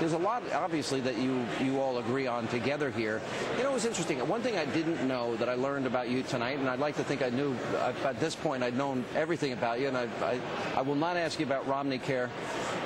there's a lot, obviously, that you all agree on together here. You know, it was interesting. One thing I didn't know that I learned about you tonight, and I'd like to think I knew, at this point, I'd known everything about you, and I will not ask you about Romney care.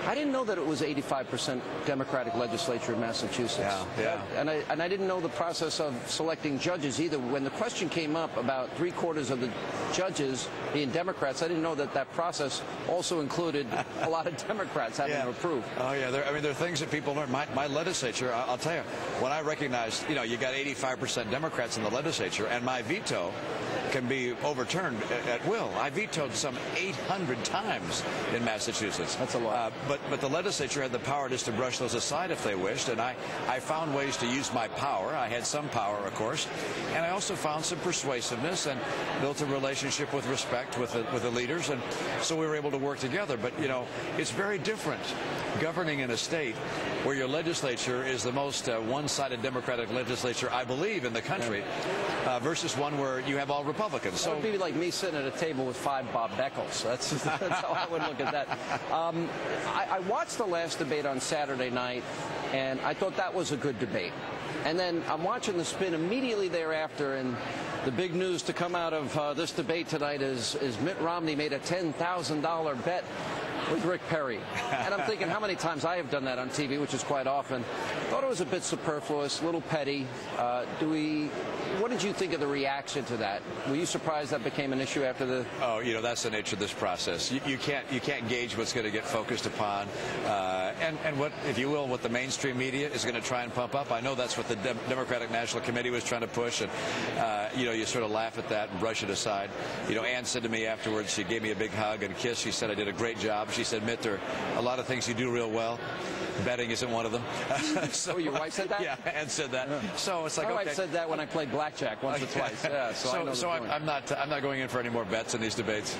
I didn't know that it was 85% Democratic legislature in Massachusetts. Yeah. And I didn't know the process of selecting judges either. When the question came up about 3/4 of the judges being Democrats, I didn't know that that process also included a lot of Democrats having to approve. Oh, yeah. There are things that people learn. My legislature, I'll tell you, when I recognized, you got 85% Democrats in the legislature, and my veto can be overturned at will. I vetoed some 800 times in Massachusetts. That's a lot. But the legislature had the power just to brush those aside if they wished, and I found ways to use my power. I had some power, of course, and I also found some persuasiveness and built a relationship with respect with the leaders, and so we were able to work together. But, it's very different governing in a state where your legislature is the most one-sided Democratic legislature, I believe, in the country, versus one where you have all Republicans. So it would be like me sitting at a table with 5 Bob Beckles. That's how I would look at that. I watched the last debate on Saturday night, and I thought that was a good debate. And then I'm watching the spin immediately thereafter, and the big news to come out of this debate tonight is Mitt Romney made a $10,000 bet with Rick Perry. And I'm thinking how many times I have done that on TV, which is quite often. Thought it was a bit superfluous, a little petty. What did you think of the reaction to that? Were you surprised that became an issue after the... Oh, that's the nature of this process. You can't gauge what's going to get focused upon, and what, if you will, what the mainstream media is going to try and pump up. I know that's what the Democratic National Committee was trying to push, and you sort of laugh at that and brush it aside. Ann said to me afterwards, she gave me a big hug and kiss. She said I did a great job. She said, Mitt, there are a lot of things you do real well. Betting isn't one of them. So your wife said that? Yeah, Ann said that. Yeah. So it's like, my okay. wife said that when I played blackjack once or twice. Yeah, so I know I'm not going in for any more bets in these debates.